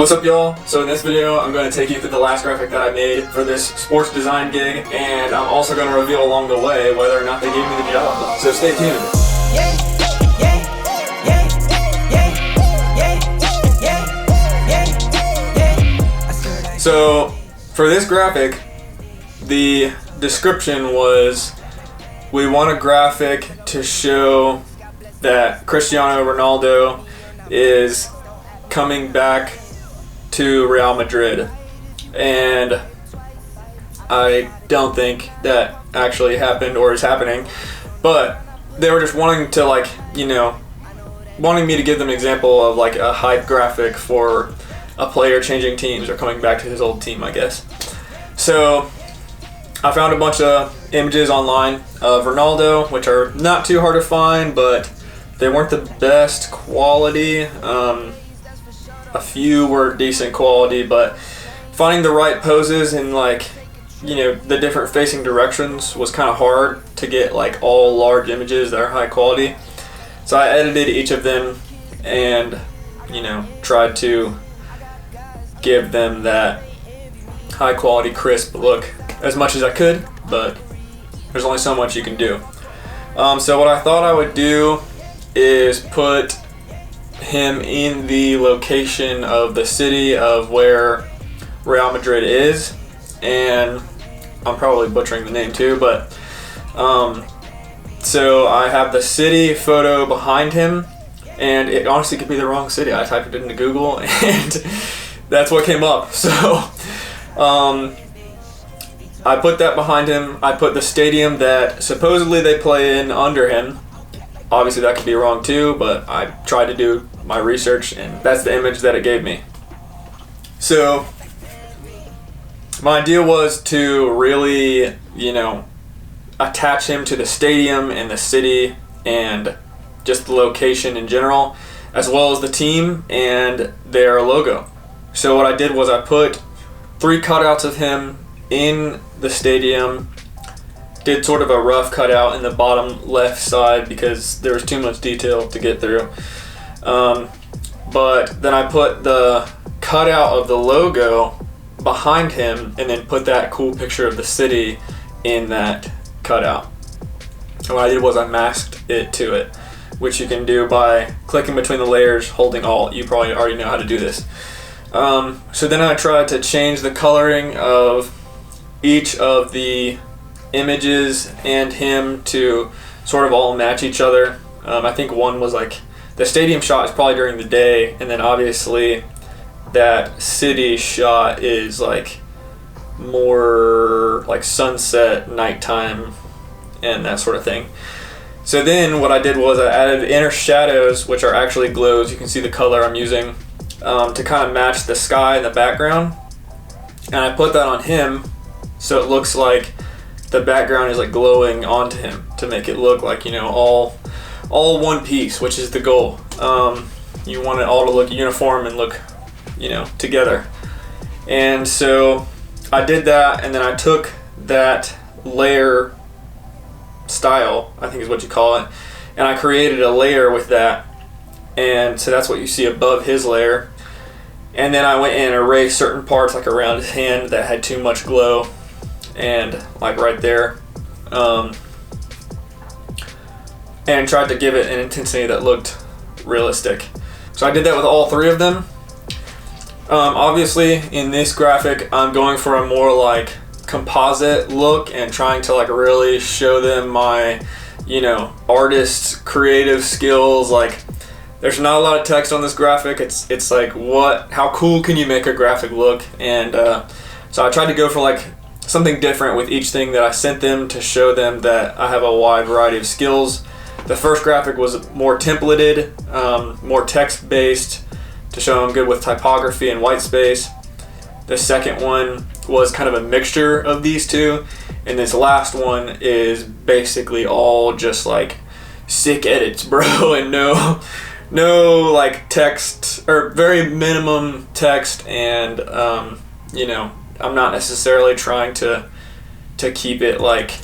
What's up, y'all? So in this video, I'm going to take you through the last graphic that I made for this sports design gig, and I'm also going to reveal along the way whether or not they gave me the job. So stay tuned. So for this graphic, the description was, we want a graphic to show that Cristiano Ronaldo is coming back to Real Madrid, and I don't think that actually happened or is happening, but they were just wanting to, like, you know, wanting me to give them an example of like a hype graphic for a player changing teams or coming back to his old team, I guess. So I found a bunch of images online of Ronaldo, which are not too hard to find, but they weren't the best quality. A few were decent quality, but finding the right poses and, like, you know, the different facing directions was kind of hard to get like all large images that are high quality. So I edited each of them and, you know, tried to give them that high quality, crisp look as much as I could, but there's only so much you can do. So what I thought I would do is put him in the location of the city of where Real Madrid is, and I'm probably butchering the name too, but so I have the city photo behind him, and it honestly could be the wrong city. I typed it into Google and that's what came up. So I put that behind him. I put the stadium that supposedly they play in under him. Obviously that could be wrong too, but I tried to do my research and that's the image that it gave me. So my idea was to really, you know, attach him to the stadium and the city and just the location in general, as well as the team and their logo. So what I did was I put 3 cutouts of him in the stadium, did sort of a rough cutout in the bottom left side because there was too much detail to get through. But then I put the cutout of the logo behind him and then put that cool picture of the city in that cutout. And what I did was I masked it to it, which you can do by clicking between the layers, holding Alt. You probably already know how to do this. So then I tried to change the coloring of each of the images and him to sort of all match each other. I think one was like, the stadium shot is probably during the day, and then obviously that city shot is like more like sunset, nighttime, and that sort of thing. So then what I did was I added inner shadows, which are actually glows. You can see the color I'm using to kind of match the sky in the background, and I put that on him so it looks like the background is like glowing onto him to make it look like, you know, all one piece, which is the goal. You want it all to look uniform and look, you know, together. And so I did that, and then I took that layer style, I think is what you call it, and I created a layer with that, and so that's what you see above his layer. And then I went and erased certain parts, like around his hand that had too much glow, and like right there, and tried to give it an intensity that looked realistic. So I did that with all 3 of them. Obviously in this graphic I'm going for a more like composite look and trying to like really show them my, you know, artist's creative skills. Like, there's not a lot of text on this graphic. It's like, how cool can you make a graphic look? And so I tried to go for like something different with each thing that I sent them to show them that I have a wide variety of skills. The first graphic was more templated, more text-based, to show I'm good with typography and white space. The second one was kind of a mixture of these two, and this last one is basically all just like sick edits, bro, and no like text, or very minimum text, and you know, I'm not necessarily trying to keep it like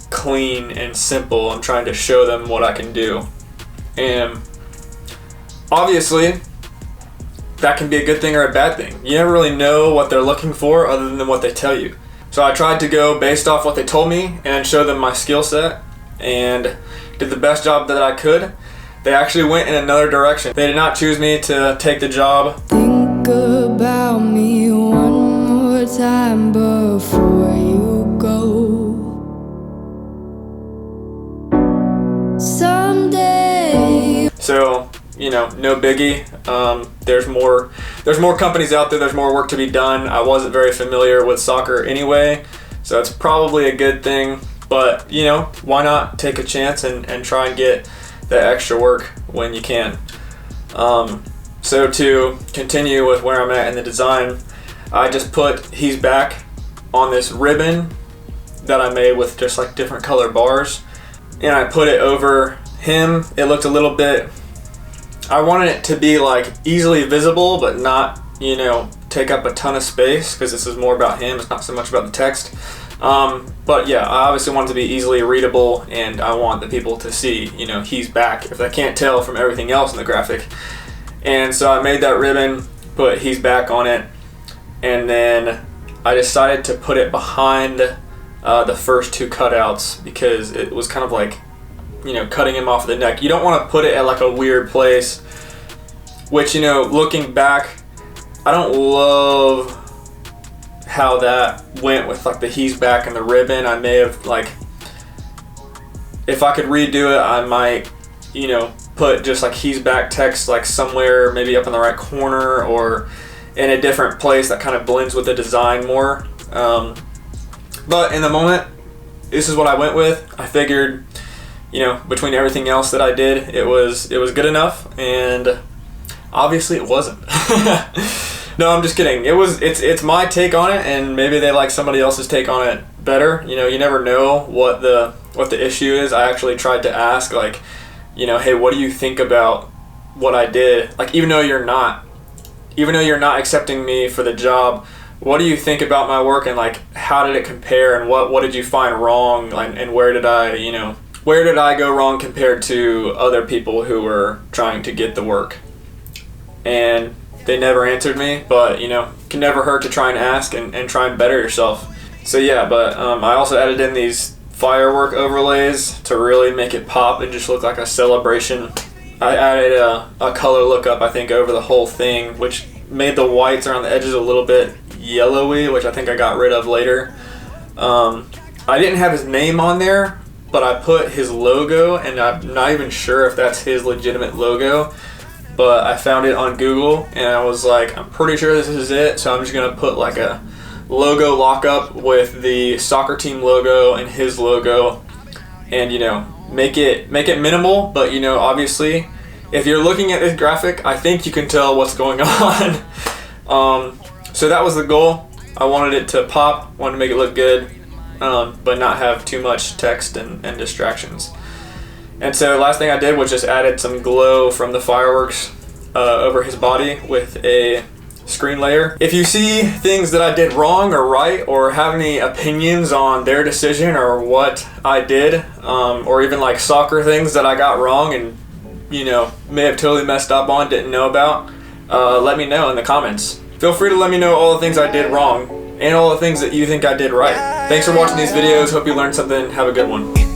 clean and simple. I'm trying to show them what I can do. And obviously that can be a good thing or a bad thing. You never really know what they're looking for other than what they tell you. So I tried to go based off what they told me and show them my skill set, and did the best job that I could. They actually went in another direction. They did not choose me to take the job. Think about me one more time before you go. Someday. So, you know, no biggie. There's more companies out there. There's more work to be done. I wasn't very familiar with soccer anyway, so it's probably a good thing. But, you know, why not take a chance and try and get that extra work when you can. So to continue with where I'm at in the design, I just put "He's Back" on this ribbon that I made with just like different color bars, and I put it over him. It looked a little bit, I wanted it to be like easily visible but not, you know, take up a ton of space, because this is more about him, it's not so much about the text. But yeah, I obviously want it to be easily readable, and I want the people to see, you know, he's back if they can't tell from everything else in the graphic. And so I made that ribbon, put "He's Back" on it, and then I decided to put it behind the first two cutouts, because it was kind of like, you know, cutting him off the neck. You don't want to put it at like a weird place, which, you know, looking back, I don't love how that went with like the "He's Back" and the ribbon. I may have, like, if I could redo it, I might, you know, put just like "He's Back" text like somewhere maybe up in the right corner or in a different place that kind of blends with the design more. But in the moment, this is what I went with. I figured, you know, between everything else that I did, it was good enough, and obviously it wasn't. No, I'm just kidding. It's my take on it, and maybe they like somebody else's take on it better. You know, you never know what the issue is. I actually tried to ask, like, you know, hey, what do you think about what I did? Like, even though you're not accepting me for the job, what do you think about my work, and like, how did it compare, and what did you find wrong, and where did I go wrong compared to other people who were trying to get the work? And they never answered me, but, you know, can never hurt to try and ask and try and better yourself. So yeah, but I also added in these firework overlays to really make it pop and just look like a celebration. I added a color lookup, I think, over the whole thing, which made the whites around the edges a little bit yellowy, which I think I got rid of later. I didn't have his name on there, but I put his logo, and I'm not even sure if that's his legitimate logo, but I found it on Google, and I was like, I'm pretty sure this is it, so I'm just gonna put like a logo lockup with the soccer team logo and his logo, and, you know, make it minimal, but, you know, obviously, if you're looking at this graphic, I think you can tell what's going on. So that was the goal. I wanted it to pop, wanted to make it look good, but not have too much text and distractions. And so last thing I did was just added some glow from the fireworks over his body with a screen layer. If you see things that I did wrong or right, or have any opinions on their decision or what I did, or even like soccer things that I got wrong and, you know, may have totally messed up on, didn't know about, let me know in the comments. Feel free to let me know all the things I did wrong and all the things that you think I did right. Thanks for watching these videos. Hope you learned something. Have a good one.